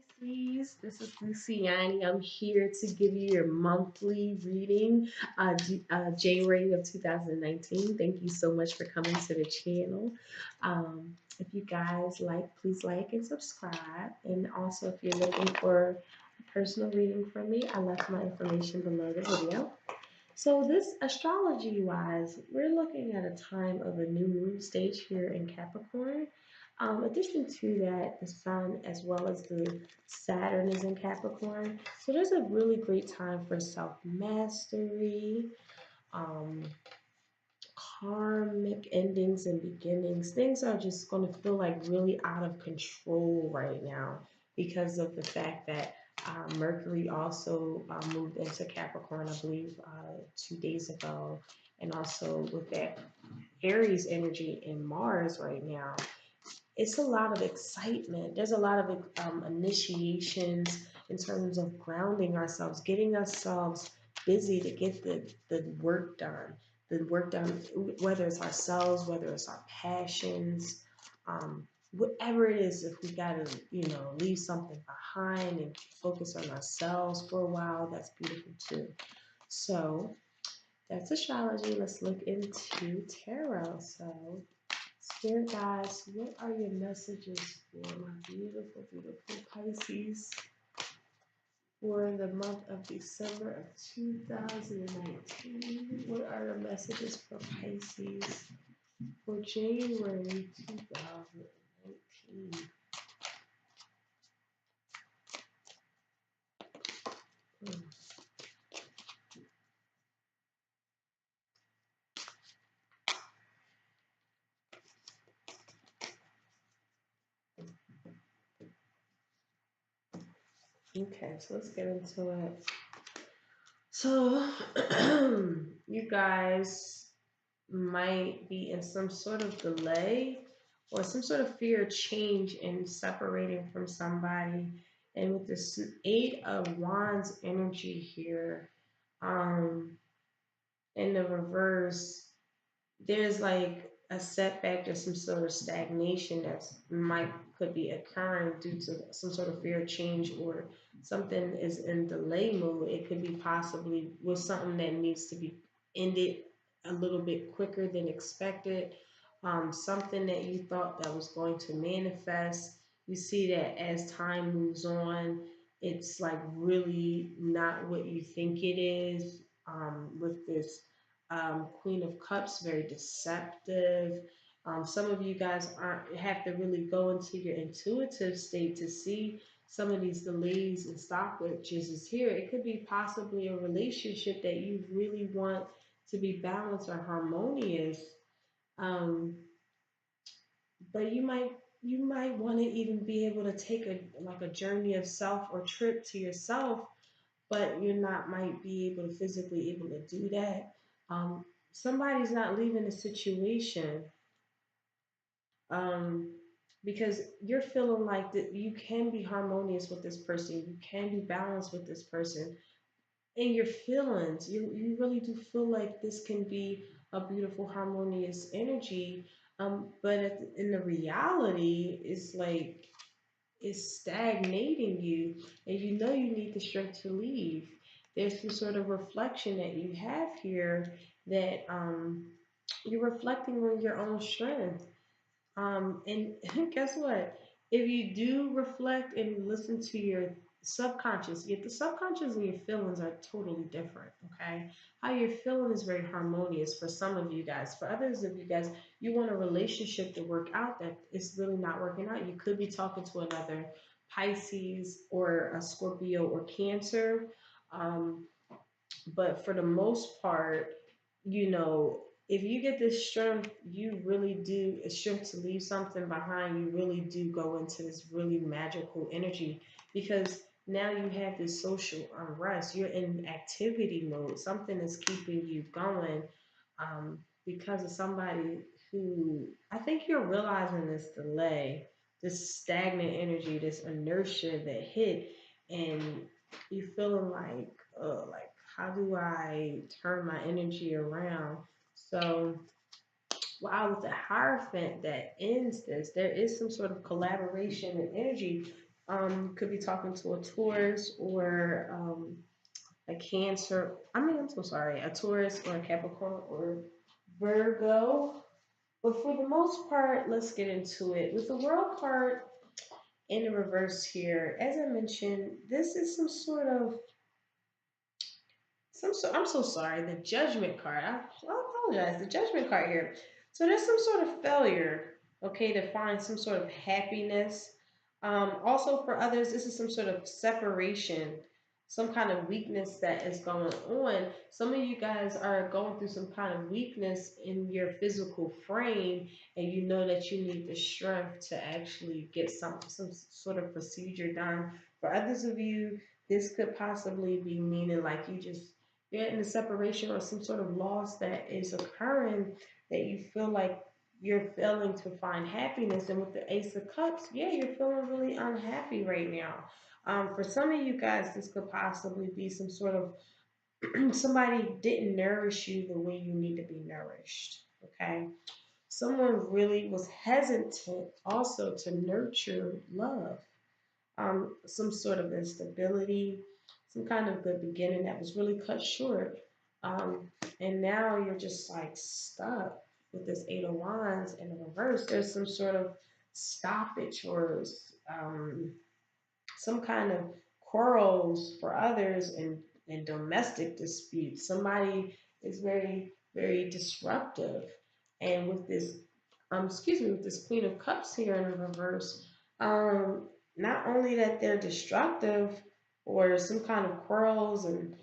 Pisces. This is Luciani. I'm here to give you your monthly reading, January of 2019. Thank you so much for coming to the channel. If you guys like, please like and subscribe. And also, if you're looking for a personal reading from me, I left my information below the video. So this astrology wise, we're looking at a time of a new moon stage here in Capricorn. Addition to that, the sun as well as the Saturn is in Capricorn. So there's a really great time for self-mastery, um, karmic endings and beginnings. Things are just going to feel like really out of control right now because of the fact that Mercury also moved into Capricorn, I believe, 2 days ago. And also with that Aries energy in Mars right now, it's a lot of excitement. There's a lot of initiations in terms of grounding ourselves, getting ourselves busy to get the work done. The work done, whether it's ourselves, whether it's our passions, whatever it is, if we got to, leave something behind and focus on ourselves for a while, that's beautiful too. So that's astrology. Let's look into tarot. So Spirit guides, what are your messages for my beautiful, beautiful Pisces for the month of December of 2019? What are the messages for Pisces for January 2019? Okay, so let's get into it. So, you guys might be in some sort of delay or some sort of fear of change and separating from somebody. And with this Eight of Wands energy here, um, in the reverse, there's like a setback or some sort of stagnation that might could be occurring due to some sort of fear of change, or something is in delay mode. It could be possibly with something that needs to be ended a little bit quicker than expected. Something that you thought that was going to manifest, you see that as time moves on, it's like really not what you think it is. With this Queen of Cups, very deceptive. Some of you guys aren't have to really go into your intuitive state to see some of these delays and stopwages is here. It could be possibly a relationship that you really want to be balanced or harmonious. Um, but you might want to even be able to take a journey of self or trip to yourself, but you're not might be able to physically able to do that. Somebody's not leaving a situation, um, because you're feeling like that you can be harmonious with this person, you can be balanced with this person, in your feelings. You really do feel like this can be a beautiful, harmonious energy. But in the reality, it's like is stagnating you, and you know you need the strength to leave. There's some sort of reflection that you have here that you're reflecting on your own strength. And guess what? If you do reflect and listen to your subconscious, yet the subconscious and your feelings are totally different, okay? How you're feeling is very harmonious for some of you guys. For others of you guys, you want a relationship to work out that is really not working out. You could be talking to another Pisces or a Scorpio or Cancer. Um, but for the most part, if you get this strength, you really do, a strength to leave something behind, you really do go into this really magical energy, because now you have this social unrest. You're in activity mode. Something is keeping you going, because of somebody who, I think you're realizing this delay, this stagnant energy, this inertia that hit, and you feeling like, how do I turn my energy around? So, while with the Hierophant that ends this, there is some sort of collaboration and energy You could be talking to a Taurus or a Cancer. I mean, I'm so sorry, a Taurus or a Capricorn or Virgo. But for the most part, let's get into it. With the World card in the reverse here, as I mentioned, this is some sort of I'm so sorry. The Judgment card. I apologize. The Judgment card here. So there's some sort of failure, okay, to find some sort of happiness. Also for others, this is some sort of separation, some kind of weakness that is going on. Some of you guys are going through some kind of weakness in your physical frame, and you know that you need the strength to actually get some sort of procedure done. For others of you, this could possibly be meaning like you're in a separation or some sort of loss that is occurring that you feel like you're failing to find happiness. And with the Ace of Cups, yeah, you're feeling really unhappy right now. For some of you guys, this could possibly be some sort of somebody didn't nourish you the way you need to be nourished. Okay. Someone really was hesitant also to nurture love, some sort of instability, some kind of good beginning that was really cut short. Um, and now you're just like stuck with this Eight of Wands in the reverse. There's some sort of stoppage or um, some kind of quarrels for others and domestic disputes. Somebody is very, very disruptive. And with this, excuse me, with this Queen of Cups here in the reverse, not only that they're destructive or some kind of quarrels and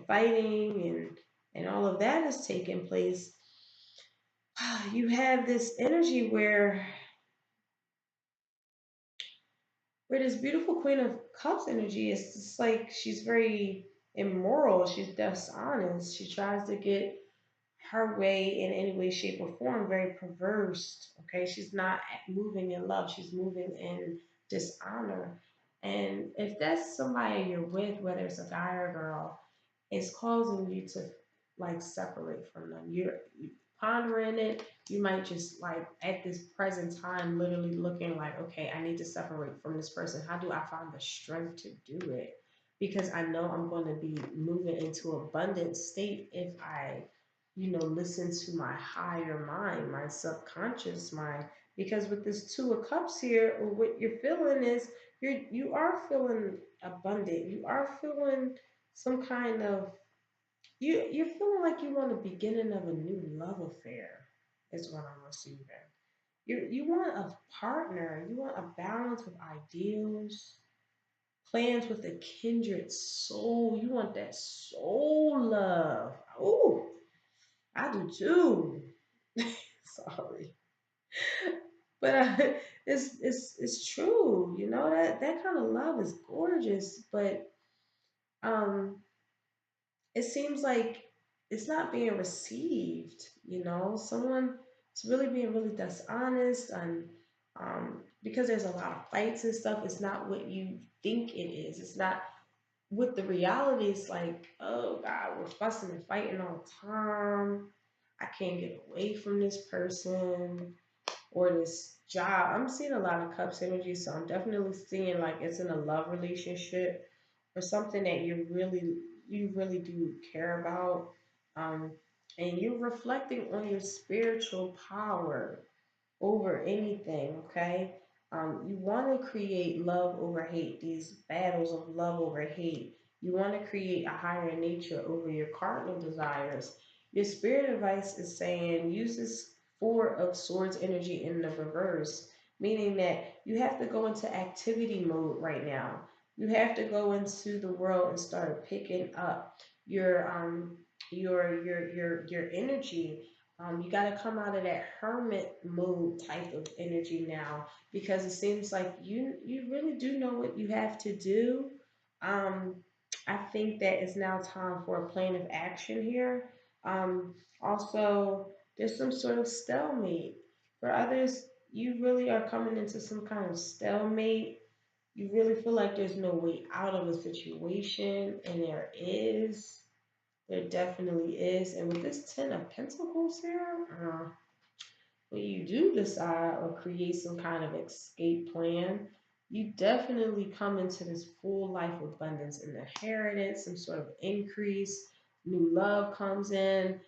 fighting and all of that is taking place, you have this energy where this beautiful Queen of Cups energy is just like she's very immoral, she's dishonest, she tries to get her way in any way, shape, or form, very perverse. Okay, she's not moving in love, she's moving in dishonor. And if that's somebody you're with, whether it's a guy or a girl, it's causing you to like separate from them. You pondering it. You might just like at this present time, literally looking like, okay, I need to separate from this person. How do I find the strength to do it? Because I know I'm going to be moving into abundant state if I, listen to my higher mind, my subconscious mind. Because with this Two of Cups here, what you're feeling is you are feeling abundant. You are feeling some kind of you're feeling like you want a beginning of a new love affair is what I'm receiving. You want a partner, you want a balance of ideals, plans with a kindred soul. You want that soul love. Oh, I do too. Sorry. But it's true, that kind of love is gorgeous, but um it seems like it's not being received. Someone is really being really dishonest and because there's a lot of fights and stuff, it's not what you think it is. It's not what the reality is like, oh God, we're fussing and fighting all the time. I can't get away from this person or this job. I'm seeing a lot of cups energy, so I'm definitely seeing like it's in a love relationship or something that you really do care about. Um, and you're reflecting on your spiritual power over anything, okay? You want to create love over hate, these battles of love over hate. You want to create a higher nature over your cardinal desires. Your spirit advice is saying use this Four of Swords energy in the reverse, meaning that you have to go into activity mode right now. You have to go into the world and start picking up your energy. You got to come out of that hermit mode type of energy now because it seems like you really do know what you have to do. Um, I think that it's now time for a plan of action here. Also, there's some sort of stalemate. For others, you really are coming into some kind of stalemate. You really feel like there's no way out of a situation, and there is. There definitely is. And with this Ten of Pentacles here, when you do decide or create some kind of escape plan, you definitely come into this full life abundance and inheritance, some sort of increase, new love comes in,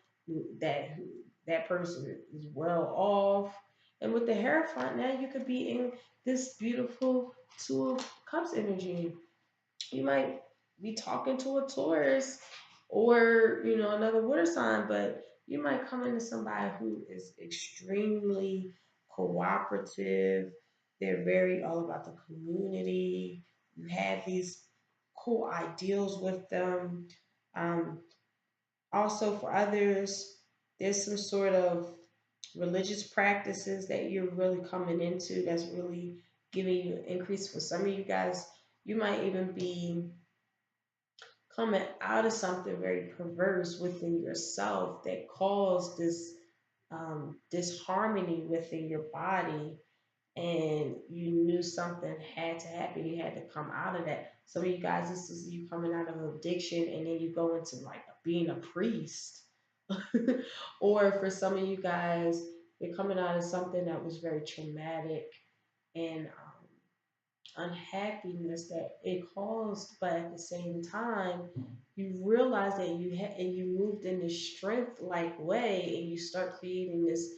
that person is well off. And with the Hierophant, now you could be in this beautiful Two of Cups energy. You might be talking to a Taurus or, another water sign, but you might come into somebody who is extremely cooperative. They're very all about the community. You have these cool ideals with them. Um, Also, for others, there's some sort of religious practices that you're really coming into that's really giving you an increase. For some of you guys, you might even be coming out of something very perverse within yourself that caused this disharmony within your body, and you knew something had to happen. You had to come out of that. Some of you guys, this is you coming out of addiction, and then you go into like being a priest. Or for some of you guys, you're coming out of something that was very traumatic and unhappiness that it caused, but at the same time, you realize that you had and you moved in this strength like way, and you start creating this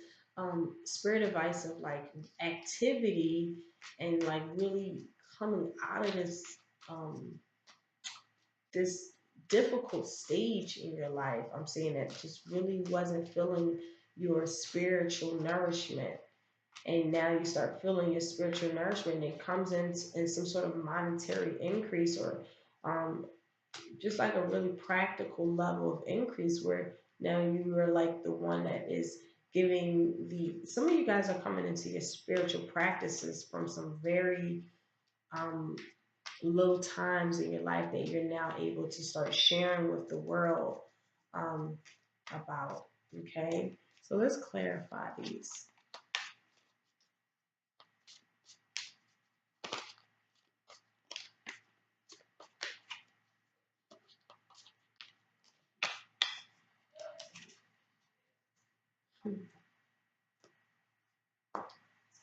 spirit device of like activity and like really coming out of um, this difficult stage in your life. I'm saying that just really wasn't feeling your spiritual nourishment, and now you start feeling your spiritual nourishment. It comes in some sort of monetary increase, or um, just like a really practical level of increase, where now you are like the one that is giving the some of you guys are coming into your spiritual practices from some very um, low times in your life that you're now able to start sharing with the world um, about. Okay, so let's clarify these.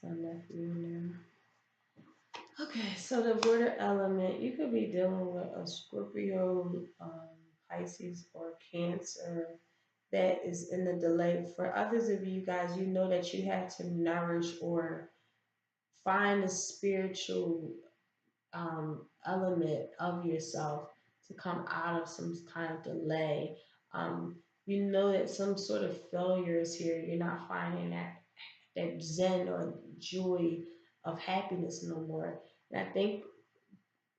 So nephew now. Okay, so the water element, you could be dealing with a Scorpio, Pisces, or Cancer that is in the delay. For others of you guys, you know that you have to nourish or find a spiritual element of yourself to come out of some kind of delay. Um, you know that some sort of failure is here. You're not finding that zen or joy of happiness no more. And I think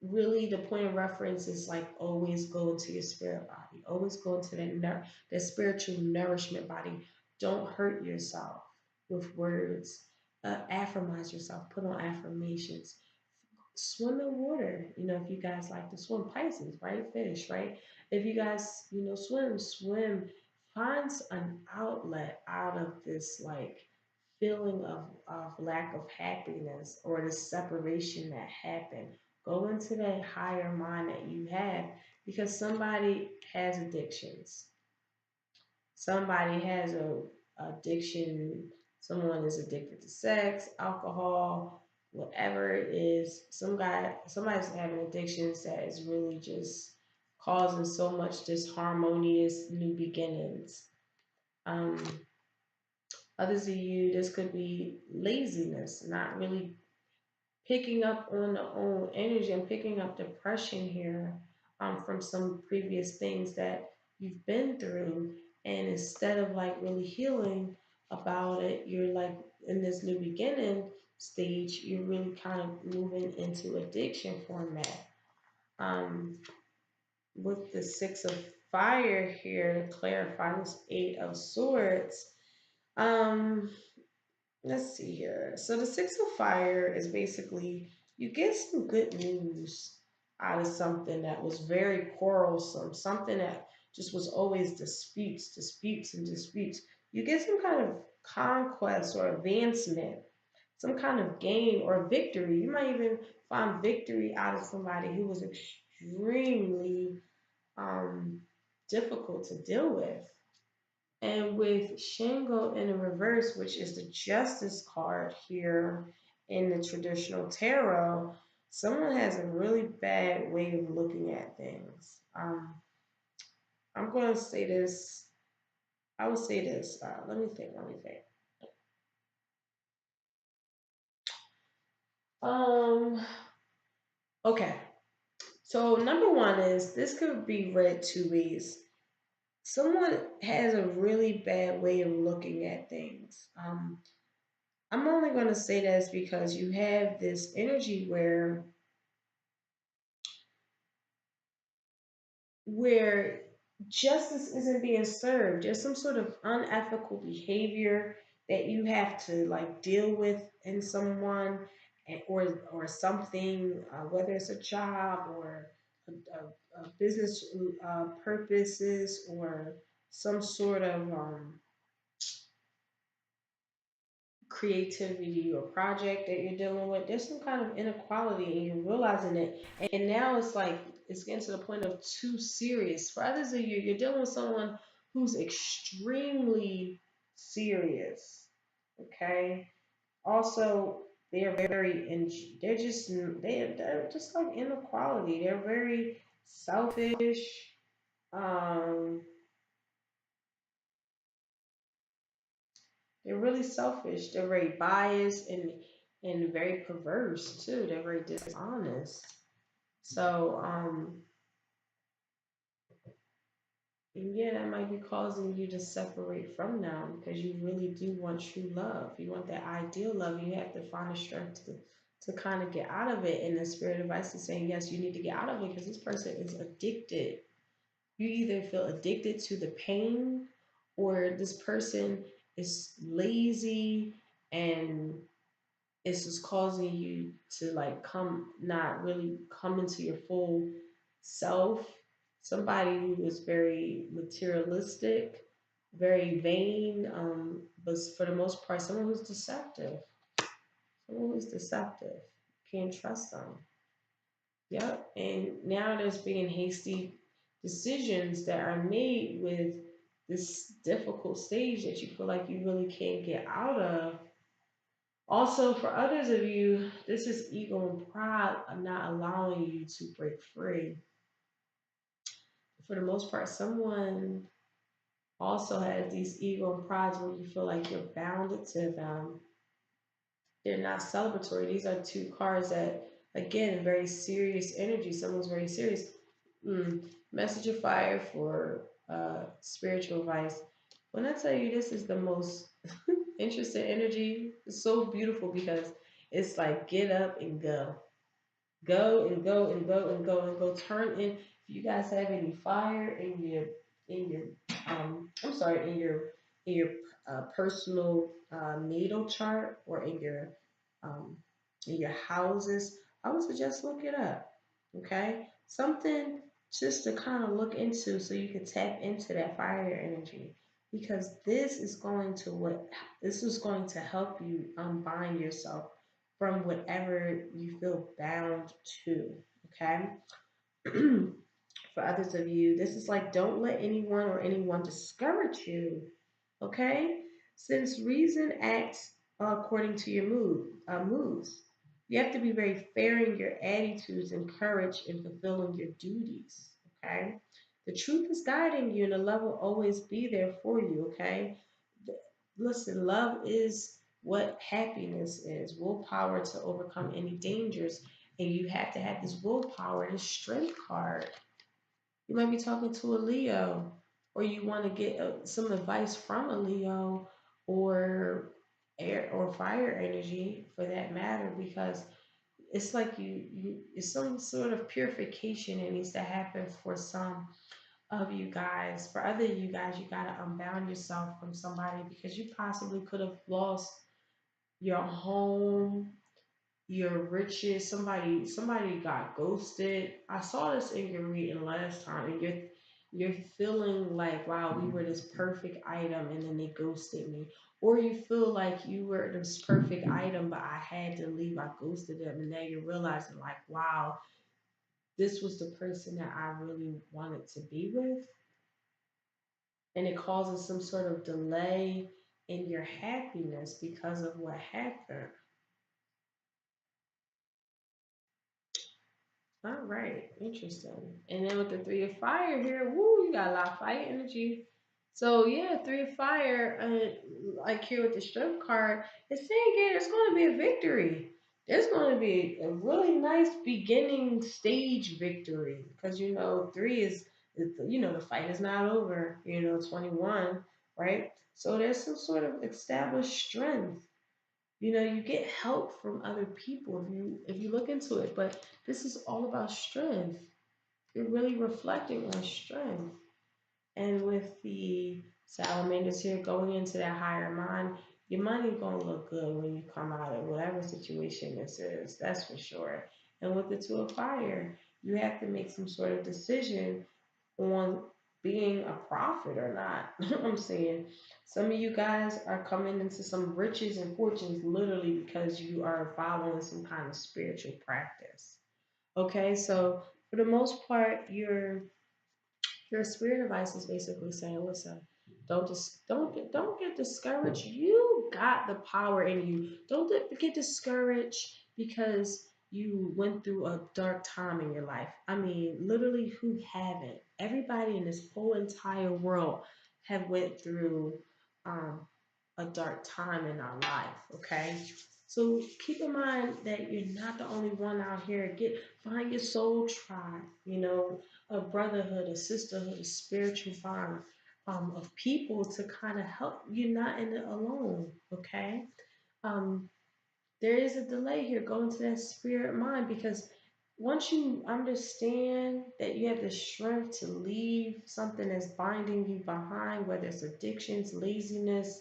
really the point of reference is like always go into your spirit body, always go into that spiritual nourishment body. Don't hurt yourself with words. Affirmize yourself, put on affirmations, swim in water. If you guys like to swim, Pisces, right? Fish, right? If you guys, swim, find an outlet out of this like feeling of lack of happiness or the separation that happened. Go into that higher mind that you have, because somebody has addictions. Somebody has a addiction. Someone is addicted to sex, alcohol, whatever it is. Somebody's having addictions that is really just causing so much disharmonious new beginnings. Um, Others of you, this could be laziness, not really picking up on the own energy and picking up depression here from some previous things that you've been through. And instead of like really healing about it, you're like in this new beginning stage, you're really kind of moving into addiction format. Um, with the Six of Fire here to clarify this Eight of Swords. Um, Let's see here. So the Six of Fire is basically you get some good news out of something that was very quarrelsome, something that just was always disputes, disputes, and disputes. You get some kind of conquest or advancement, some kind of gain or victory. You might even find victory out of somebody who was extremely um, difficult to deal with. And with Shango in the reverse, which is the Justice card here in the traditional tarot, Someone has a really bad way of looking at things. I'm going to say this. I would say this. Let me think. Let me think. Um. Okay. So number one is this could be read two ways. Someone has a really bad way of looking at things. I'm only going to say this because you have this energy where justice isn't being served. There's some sort of unethical behavior that you have to like deal with in someone or something, whether it's a job or a business purposes or some sort of creativity or project that you're dealing with, there's some kind of inequality and you're realizing it. And now it's like it's getting to the point of too serious. For others of you, you're dealing with someone who's extremely serious. Okay. Also, they're very they're just like inequality. They're very selfish. Um, they're really selfish. They're very biased and very perverse too. They're very dishonest. So, and yeah, that might be causing you to separate from them because you really do want true love. You want that ideal love. You have to find the strength to kind of get out of it. And the spirit advice is saying, yes, you need to get out of it because this person is addicted. You either feel addicted to the pain or this person is lazy and it's just causing you to like not really come into your full self. Somebody who is very materialistic, very vain, but for the most part, someone who's deceptive. Someone who's deceptive. Can't trust them. Yep. And now there's being hasty decisions that are made with this difficult stage that you feel like you really can't get out of. Also, for others of you, this is ego and pride of not allowing you to break free. For the most part, someone also has these ego and prides where you feel like you're bounded to them. They're not celebratory. These are two cards that, again, very serious energy. Someone's very serious. Message of fire for spiritual advice. When I tell you this is the most interesting energy, it's so beautiful because it's like get up and go. Go and go and go and go and go. Turn in. If you guys have any fire in your I'm sorry in your personal natal chart or um in your houses, I would suggest look it up. Okay, something just to kind of look into so you can tap into that fire energy because this is going to help you unbind yourself from whatever you feel bound to. Okay. For others of you, this is like don't let anyone or anyone discourage you. Okay. Since reason acts according to your moods, you have to be very fair in your attitudes and courage in fulfilling your duties. Okay. The truth is guiding you, and the love will always be there for you. Okay. Listen, love is what happiness is, willpower to overcome any dangers. And you have to have this willpower, this strength card. You might be talking to a Leo, or you want to get some advice from a Leo or air or fire energy for that matter, because it's like it's some sort of purification that needs to happen for some of you guys. For other you guys, you got to unbound yourself from somebody because you possibly could have lost your home, your riches. Somebody got ghosted. I saw this in your reading last time, and you're feeling like, wow, we were this perfect item, and then they ghosted me. Or you feel like you were this perfect item, but I had to leave. I ghosted them, and now you're realizing, like, wow, this was the person that I really wanted to be with, and it causes some sort of delay in your happiness because of what happened. All right, interesting. And then with the three of fire here, woo, you got a lot of fire energy. So yeah, three of fire, like here with the strength card, it's saying here there's going to be a victory. There's going to be a really nice beginning stage victory because you know three is you know the fight is not over. You know 21, right? So there's some sort of established strength. You know, you get help from other people if you look into it, but this is all about strength. You're really reflecting on strength. And with the salamanders here going into that higher mind, your money gonna look good when you come out of whatever situation this is. That's for sure. And with the two of fire, you have to make some sort of decision on being a prophet or not. I'm saying some of you guys are coming into some riches and fortunes literally because you are following some kind of spiritual practice. Okay, so for the most part, your spirit advice is basically saying, listen, don't get discouraged. You got the power in you. Don't get discouraged because you went through a dark time in your life. I mean, literally, who haven't? Everybody in this whole entire world have went through um, a dark time in our life. Okay, so keep in mind that you're not the only one out here. Find your soul tribe. You know, a brotherhood, a sisterhood, a spiritual bond of people to kind of help you not in it alone. Okay. Um, there is a delay here. Go into that spirit mind because once you understand that you have the strength to leave something that's binding you behind, whether it's addictions, laziness,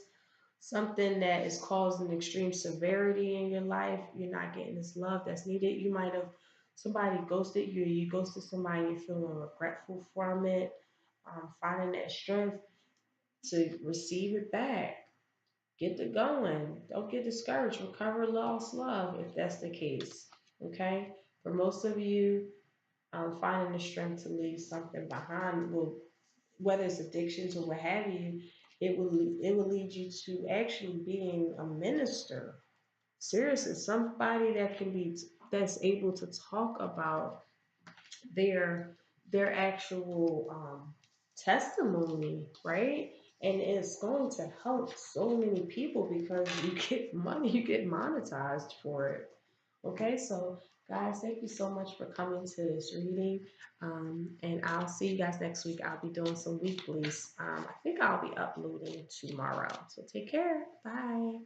something that is causing extreme severity in your life, you're not getting this love that's needed. You might have somebody ghosted you, you ghosted somebody, you're feeling regretful from it, finding that strength to receive it back. Get the going. Don't get discouraged. Recover lost love if that's the case. Okay? For most of you, finding the strength to leave something behind will, whether it's addictions or what have you, it will lead you to actually being a minister. Seriously, somebody that can be that's able to talk about their their actual testimony, right? And it's going to help so many people because you get money, you get monetized for it. Okay, so guys, thank you so much for coming to this reading. And I'll see you guys next week. I'll be doing some weeklies. I think I'll be uploading tomorrow. So take care. Bye.